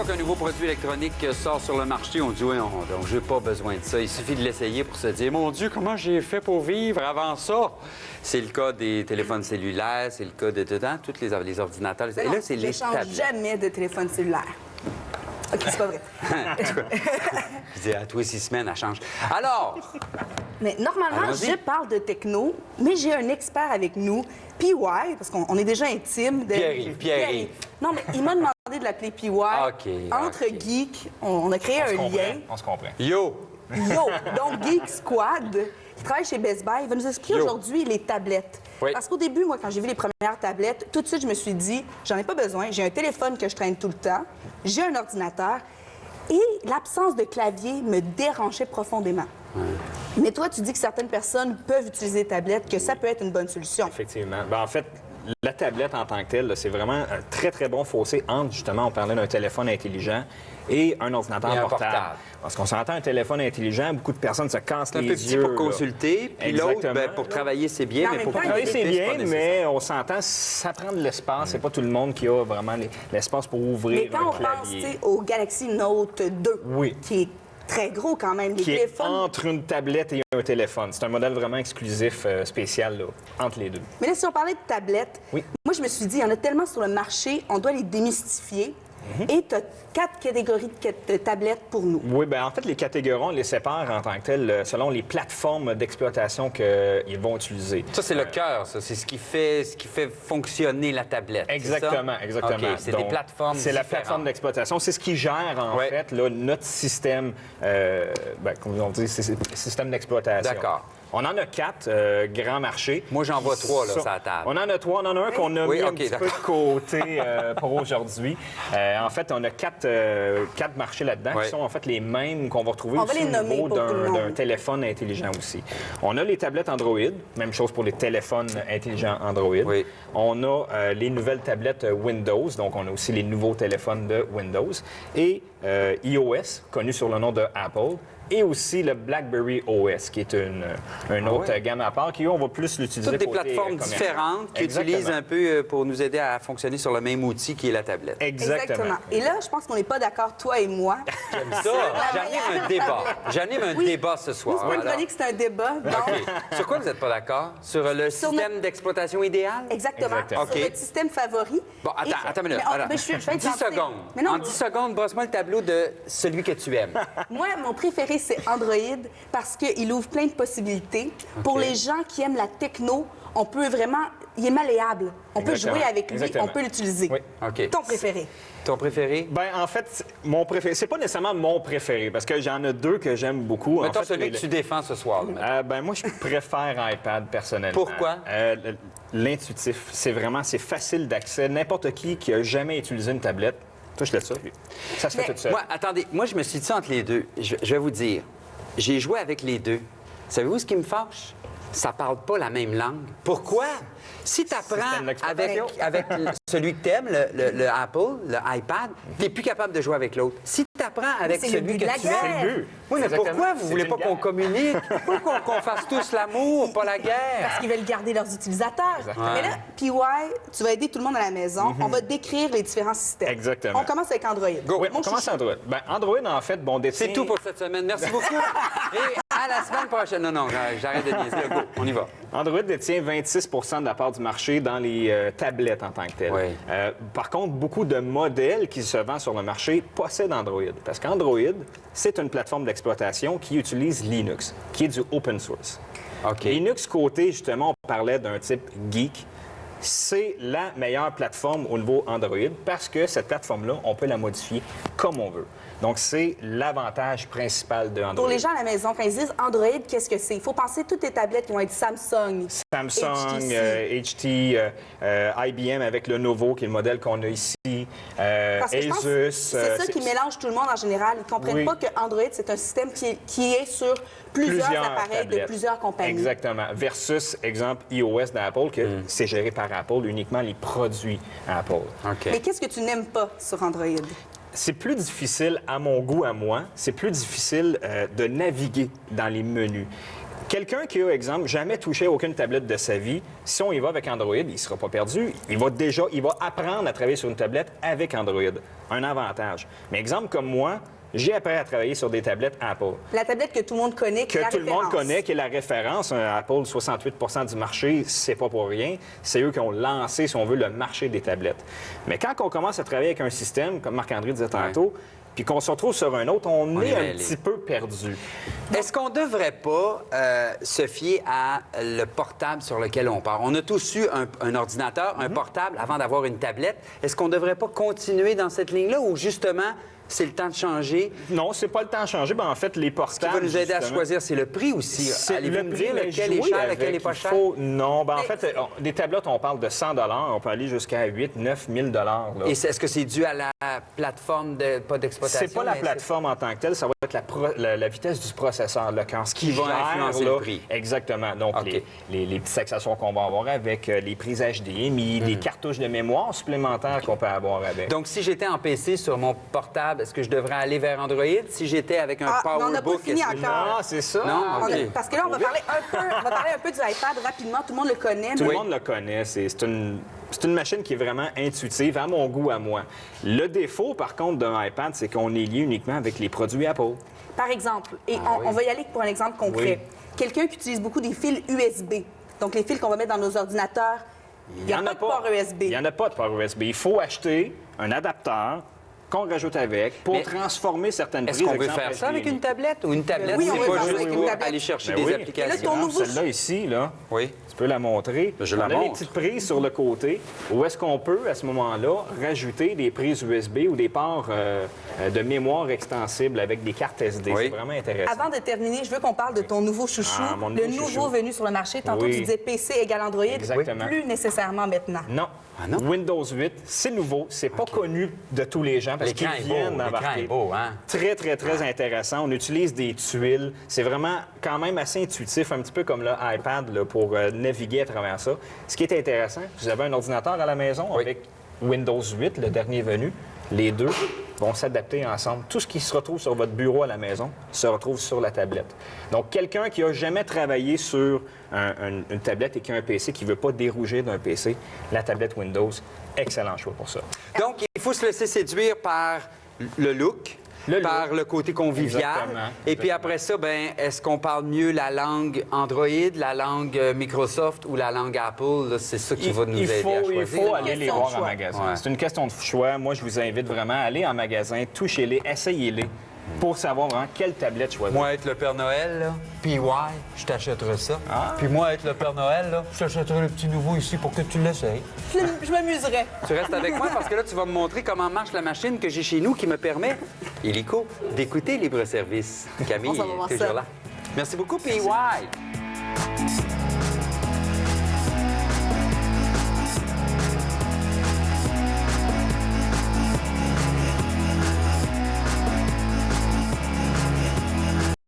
fois qu'un nouveau produit électronique sort sur le marché, on dit oui, donc j'ai pas besoin de ça. Il suffit de l'essayer pour se dire, mon Dieu, comment j'ai fait pour vivre avant ça? C'est le cas des téléphones cellulaires, c'est le cas de tous les ordinateurs. Et là, c'est les tablettes. Je ne change jamais de téléphone cellulaire. OK, c'est pas vrai. Je dis, à tous les 6 semaines, elle change. Alors... Mais normalement, je parle de techno, mais j'ai un expert avec nous, PY, parce qu'on est déjà intime. Pierre-Yves. Non, mais il m'a demandé de l'appeler PY. Entre geeks, on a créé un lien. On se comprend. Yo! Donc, Geek Squad, qui travaille chez Best Buy, il va nous expliquer aujourd'hui les tablettes. Oui. Parce qu'au début, moi, quand j'ai vu les premières tablettes, tout de suite, je me suis dit, j'en ai pas besoin. J'ai un téléphone que je traîne tout le temps. J'ai un ordinateur. Et l'absence de clavier me dérangeait profondément. Mais toi, tu dis que certaines personnes peuvent utiliser tablettes, que ça peut être une bonne solution. Effectivement. En fait, la tablette en tant que telle, c'est vraiment un très, très bon fossé entre, justement, on parlait d'un téléphone intelligent et un ordinateur portable. Parce qu'on s'entend un téléphone intelligent, beaucoup de personnes se cassent les yeux. Un peu petit pour consulter, puis l'autre, pour travailler, c'est bien, mais pour travailler, c'est bien, mais on s'entend, ça prend de l'espace. C'est pas tout le monde qui a vraiment l'espace pour ouvrir mais quand un clavier. on pense au Galaxy Note 2, qui est très gros quand même, les téléphones... Est entre une tablette et un téléphone. C'est un modèle vraiment exclusif, spécial, là, entre les deux. Mais là, si on parlait de tablettes, moi, je me suis dit, il y en a tellement sur le marché, on doit les démystifier. Et tu as 4 catégories de tablettes pour nous. Oui, bien, en fait, les catégories, on les sépare en tant que telles selon les plateformes d'exploitation qu'ils vont utiliser. Ça, c'est le cœur, ça. C'est ce qui fait fonctionner la tablette. Exactement, exactement. OK, c'est des plateformes C'est la plateforme d'exploitation. C'est ce qui gère, en fait, là, notre système, comment on dit, système d'exploitation. D'accord. On en a 4 grands marchés. Moi, j'en vois 3, là, sur la table. On en a 3. On en a un qu'on a mis un petit peu de côté pour aujourd'hui. En fait, on a 4 marchés là-dedans qui sont en fait les mêmes qu'on va retrouver aussi au niveau d'un téléphone intelligent aussi. On a les tablettes Android, même chose pour les téléphones intelligents Android. Oui. On a les nouvelles tablettes Windows, donc on a aussi les nouveaux téléphones de Windows. Et iOS, connu sur le nom de Apple. Et aussi le BlackBerry OS, qui est une autre gamme à part, qui, on va plus l'utiliser toutes des plateformes différentes qui utilisent un peu pour nous aider à fonctionner sur le même outil qui est la tablette. Exactement. Et là, je pense qu'on n'est pas d'accord, toi et moi. J'aime ça. J'anime un débat. J'anime un débat ce soir. C'est pas une chronique, c'est un débat. Donc... Sur quoi vous n'êtes pas d'accord? Sur le système d'exploitation idéal? Exactement. Sur notre système favori. Bon, attends une minute. Mais je vais 10 secondes. Mais non, en 10 secondes, brosse-moi le tableau de celui que tu aimes. Moi, mon préféré, c'est Android parce qu'il ouvre plein de possibilités. Pour les gens qui aiment la techno, on peut vraiment... Il est malléable. On peut jouer avec lui, on peut l'utiliser. Oui. OK. Ton préféré? Ton préféré? Bien, en fait, mon préféré, c'est pas nécessairement mon préféré, parce que j'en ai 2 que j'aime beaucoup. Mettons en fait, celui que tu défends ce soir. Moi, je préfère iPad, personnellement. Pourquoi? L'intuitif. C'est facile d'accès. N'importe qui a jamais utilisé une tablette, touche là-dessus. Ça se fait tout seul. Attendez, moi, je me suis dit entre les deux. Je vais vous dire, j'ai joué avec les deux. Savez-vous ce qui me fâche? Ça parle pas la même langue. Pourquoi? Si tu apprends avec celui que tu aimes, le Apple, le iPad, tu n'es plus capable de jouer avec l'autre. Si tu apprends avec celui que tu aimes... Oui, mais pourquoi vous voulez pas qu'on communique? Pourquoi qu'on fasse tous l'amour, pas la guerre? Parce qu'ils veulent garder leurs utilisateurs. Mais là, PY, tu vas aider tout le monde à la maison. On va décrire les différents systèmes. Exactement. On commence avec Android. Oui, on commence avec Android. Bien, Android, en fait, détient... C'est tout pour cette semaine. Merci beaucoup. Et à la semaine prochaine. Non, j'arrête de niaiser. Go, on y va. Android détient 26 de la part du marché dans les tablettes en tant que telles. Oui. Par contre, beaucoup de modèles qui se vendent sur le marché possèdent Android. Parce qu'Android, c'est une plateforme d'exploitation qui utilise Linux, qui est du open source. OK. Linux, côté, justement, on parlait d'un type geek. C'est la meilleure plateforme au niveau Android parce que cette plateforme-là, on peut la modifier comme on veut. Donc, c'est l'avantage principal de Android. Pour les gens à la maison, quand ils disent Android, qu'est-ce que c'est? Il faut penser toutes les tablettes qui vont être Samsung, HTC, IBM avec le Lenovo, qui est le modèle qu'on a ici, Asus. C'est ça qui mélange tout le monde en général. Ils ne comprennent pas que Android, c'est un système qui est sur plusieurs appareils tablettes de plusieurs compagnies. Exactement. Versus, exemple, iOS d'Apple, que c'est géré par Apple, uniquement les produits Apple. Okay. Mais qu'est-ce que tu n'aimes pas sur Android? C'est plus difficile, à mon goût, à moi, c'est plus difficile de naviguer dans les menus. Quelqu'un qui a, exemple, jamais touché à aucune tablette de sa vie, si on y va avec Android, il ne sera pas perdu. Il va apprendre à travailler sur une tablette avec Android. Un avantage. Mais exemple comme moi, j'ai appris à travailler sur des tablettes Apple. La tablette que tout le monde connaît, qui est la référence. Que tout le monde connaît, qui est la référence. Un Apple, 68 du marché, c'est pas pour rien. C'est eux qui ont lancé, si on veut, le marché des tablettes. Mais quand on commence à travailler avec un système, comme Marc-André disait tantôt, puis qu'on se retrouve sur un autre, on est un petit peu perdu. Est-ce qu'on ne devrait pas se fier à le portable sur lequel on part? On a tous eu un ordinateur, un portable, avant d'avoir une tablette. Est-ce qu'on ne devrait pas continuer dans cette ligne-là ou justement... c'est le temps de changer? Non, c'est pas le temps de changer. En fait, les portables... Ce qui va nous aider à choisir, c'est le prix aussi. Allez-vous me dire lequel est cher, lequel n'est pas cher? Non, en fait, des tablettes, on parle de 100 on peut aller jusqu'à 8 9 000 là. Et est-ce que c'est dû à la plateforme pas d'exploitation? C'est pas la plateforme en tant que telle, ça va être la vitesse du processeur, le cœur. Ce qui va influencer le prix. Exactement. Donc, les petites accessoires qu'on va avoir avec, les prises HDMI, les cartouches de mémoire supplémentaires qu'on peut avoir avec. Donc, si j'étais en PC sur mon portable, est-ce que je devrais aller vers Android? Si j'étais avec un PowerBook... on n'a pas fini encore. Non, c'est ça. Non? Parce que là, on va parler un peu du iPad rapidement. Tout le monde le connaît. Tout le monde le connaît. C'est une machine qui est vraiment intuitive, à mon goût, à moi. Le défaut, par contre, d'un iPad, c'est qu'on est lié uniquement avec les produits Apple. Par exemple, on va y aller pour un exemple concret. Quelqu'un qui utilise beaucoup des fils USB, donc les fils qu'on va mettre dans nos ordinateurs, il n'y a pas de port USB. Il n'y en a pas de port USB. Il faut acheter un adapteur qu'on rajoute avec pour transformer certaines prises. Est-ce qu'on veut faire ça avec une tablette ou une tablette? Oui, on c'est veut pas faire ça juste avec pour une tablette. aller chercher des applications. Celle-là ici, là, oui. tu peux la montrer. Je on la a montre. des petites prises sur le côté. Où est-ce qu'on peut, à ce moment-là, rajouter des prises USB ou des ports de mémoire extensibles avec des cartes SD? Oui. C'est vraiment intéressant. Avant de terminer, je veux qu'on parle de ton nouveau chouchou, le nouveau venu sur le marché. Tantôt, tu disais PC égale Android. Exactement. Plus nécessairement maintenant. Non. Ah non? Windows 8, c'est nouveau. C'est pas connu de tous les gens parce qu'ils viennent d'embarquer. Beau, hein? Très, très, très intéressant. On utilise des tuiles. C'est vraiment quand même assez intuitif, un petit peu comme l'iPad pour naviguer à travers ça. Ce qui est intéressant, vous avez un ordinateur à la maison avec Windows 8, le dernier venu. Les deux vont s'adapter ensemble. Tout ce qui se retrouve sur votre bureau à la maison se retrouve sur la tablette. Donc, quelqu'un qui n'a jamais travaillé sur une tablette et qui a un PC, qui ne veut pas dérougir d'un PC, la tablette Windows, excellent choix pour ça. Donc, il faut se laisser séduire par le look, par le côté convivial. Exactement. Et puis après ça, ben, est-ce qu'on parle mieux la langue Android, la langue Microsoft ou la langue Apple? C'est ça qui va nous aider à choisir. Il faut aller les voir en magasin. Ouais. C'est une question de choix. Moi, je vous invite vraiment à aller en magasin, touchez-les, essayez-les pour savoir vraiment quelle tablette choisir. Moi, être le Père Noël, là, PY, je t'achèterai ça. Ah. Puis moi, être le Père Noël, là, je t'achèterai le petit nouveau ici pour que tu l'essayes. Je m'amuserais. Tu restes avec moi parce que là, tu vas me montrer comment marche la machine que j'ai chez nous qui me permet, illico, d'écouter Libre Service. Camille On s'en va voir est toujours ça. là. Merci beaucoup, PY.